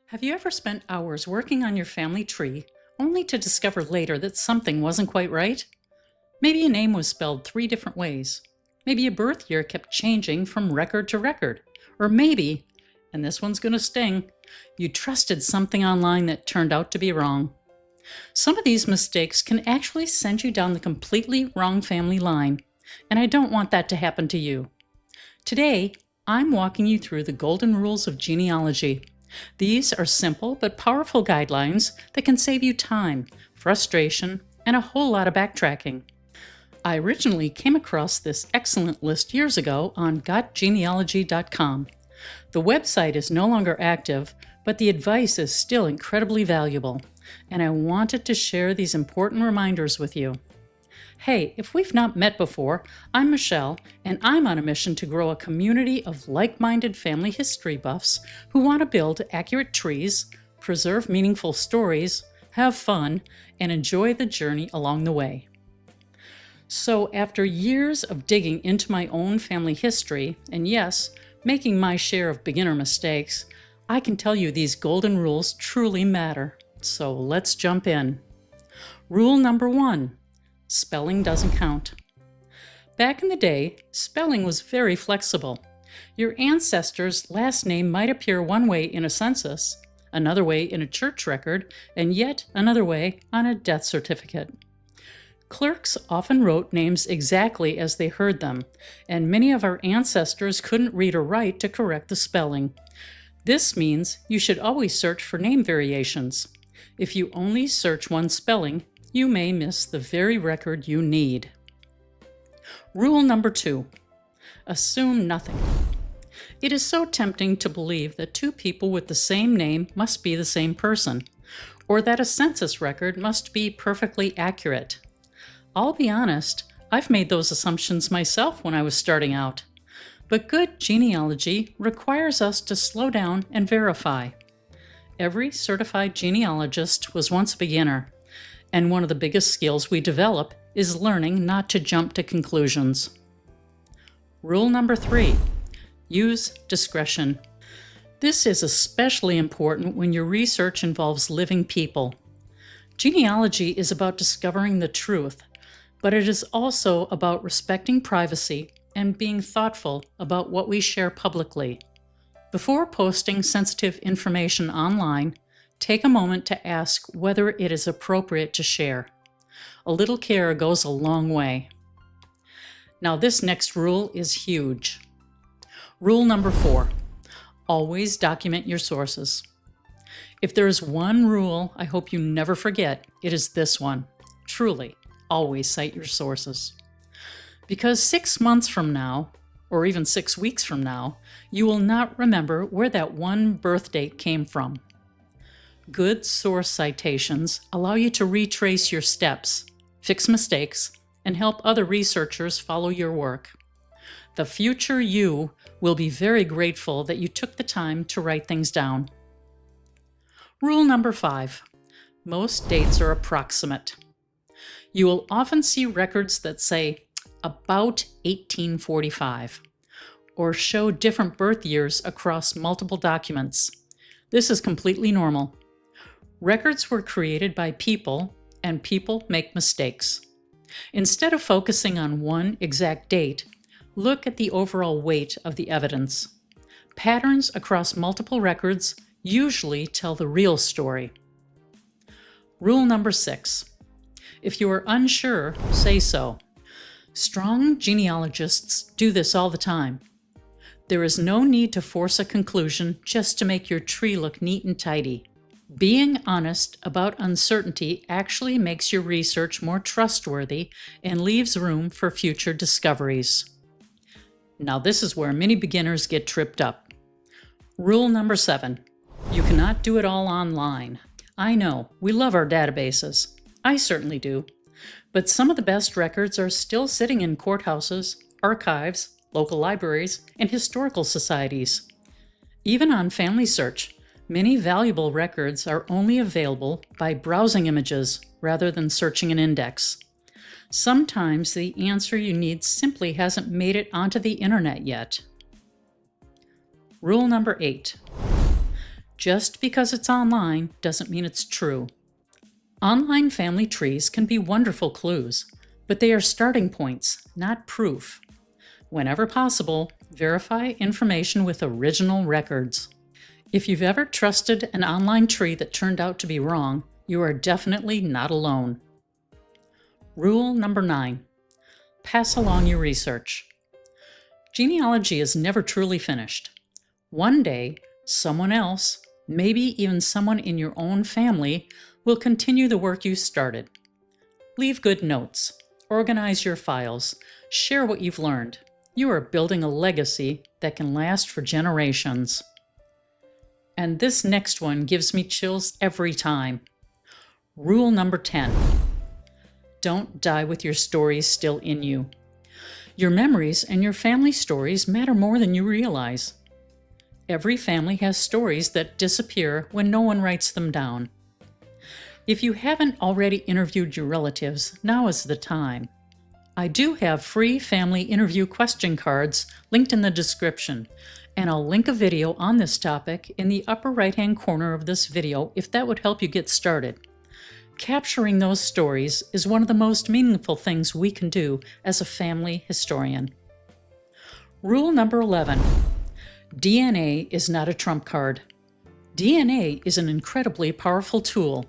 Have you ever spent hours working on your family tree only to discover later that something wasn't quite right? Maybe a name was spelled 3 different ways. Maybe a birth year kept changing from record to record. Or maybe, and this one's gonna sting, you trusted something online that turned out to be wrong. Some of these mistakes can actually send you down the completely wrong family line, and I don't want that to happen to you. Today, I'm walking you through the Golden Rules of Genealogy. These are simple but powerful guidelines that can save you time, frustration, and a whole lot of backtracking. I originally came across this excellent list years ago on gotgenealogy.com. The website is no longer active, but the advice is still incredibly valuable, and I wanted to share these important reminders with you. Hey, if we've not met before, I'm Michelle, and I'm on a mission to grow a community of like-minded family history buffs who want to build accurate trees, preserve meaningful stories, have fun, and enjoy the journey along the way. So after years of digging into my own family history, and yes, making my share of beginner mistakes, I can tell you these golden rules truly matter. So let's jump in. Rule number 1. Spelling doesn't count. Back in the day, spelling was very flexible. Your ancestor's last name might appear one way in a census, another way in a church record, and yet another way on a death certificate. Clerks often wrote names exactly as they heard them, and many of our ancestors couldn't read or write to correct the spelling. This means you should always search for name variations. If you only search one spelling, you may miss the very record you need. Rule number 2. Assume nothing. It is so tempting to believe that two people with the same name must be the same person, or that a census record must be perfectly accurate. I'll be honest, I've made those assumptions myself when I was starting out. But good genealogy requires us to slow down and verify. Every certified genealogist was once a beginner, and one of the biggest skills we develop is learning not to jump to conclusions. Rule number 3. Use discretion. This is especially important when your research involves living people. Genealogy is about discovering the truth, but it is also about respecting privacy and being thoughtful about what we share publicly. Before posting sensitive information online, take a moment to ask whether it is appropriate to share. A little care goes a long way. Now, this next rule is huge. Rule number 4. Always document your sources. If there is one rule I hope you never forget, it is this one. Truly, always cite your sources. Because 6 months from now, or even 6 weeks from now, you will not remember where that one birth date came from. Good source citations allow you to retrace your steps, fix mistakes, and help other researchers follow your work. The future you will be very grateful that you took the time to write things down. Rule number 5. Most dates are approximate. You will often see records that say about 1845 or show different birth years across multiple documents. This is completely normal. Records were created by people, and people make mistakes. Instead of focusing on one exact date, look at the overall weight of the evidence. Patterns across multiple records usually tell the real story. Rule number 6. If you are unsure, say so. Strong genealogists do this all the time. There is no need to force a conclusion just to make your tree look neat and tidy. Being honest about uncertainty actually makes your research more trustworthy and leaves room for future discoveries. Now, this is where many beginners get tripped up. Rule number 7. You cannot do it all online. I know, we love our databases. I certainly do. But some of the best records are still sitting in courthouses, archives, local libraries, and historical societies. Even on Family Search, many valuable records are only available by browsing images rather than searching an index. Sometimes the answer you need simply hasn't made it onto the internet yet. Rule number 8. Just because it's online doesn't mean it's true. Online family trees can be wonderful clues, but they are starting points, not proof. Whenever possible, verify information with original records. If you've ever trusted an online tree that turned out to be wrong, you are definitely not alone. Rule number 9. Pass along your research. Genealogy is never truly finished. One day, someone else, maybe even someone in your own family, will continue the work you started. Leave good notes. Organize your files. Share what you've learned. You are building a legacy that can last for generations. And this next one gives me chills every time. Rule number 10. Don't die with your stories still in you. Your memories and your family stories matter more than you realize. Every family has stories that disappear when no one writes them down. If you haven't already interviewed your relatives, now is the time. I do have free family interview question cards linked in the description, and I'll link a video on this topic in the upper right-hand corner of this video if that would help you get started. Capturing those stories is one of the most meaningful things we can do as a family historian. Rule number 11. DNA is not a trump card. DNA is an incredibly powerful tool,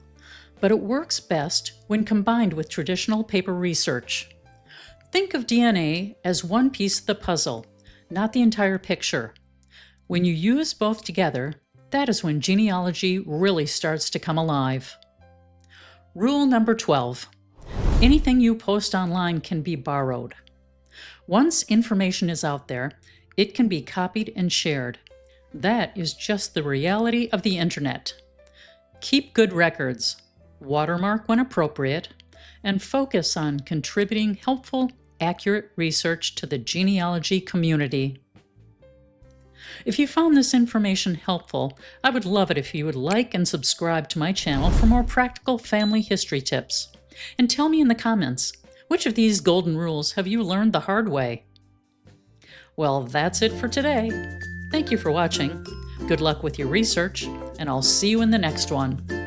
but it works best when combined with traditional paper research. Think of DNA as one piece of the puzzle, not the entire picture. When you use both together, that is when genealogy really starts to come alive. Rule number 12. Anything you post online can be borrowed. Once information is out there, it can be copied and shared. That is just the reality of the internet. Keep good records, watermark when appropriate, and focus on contributing helpful, accurate research to the genealogy community. If you found this information helpful, I would love it if you would like and subscribe to my channel for more practical family history tips. And tell me in the comments, which of these golden rules have you learned the hard way? Well, that's it for today. Thank you for watching. Good luck with your research, and I'll see you in the next one.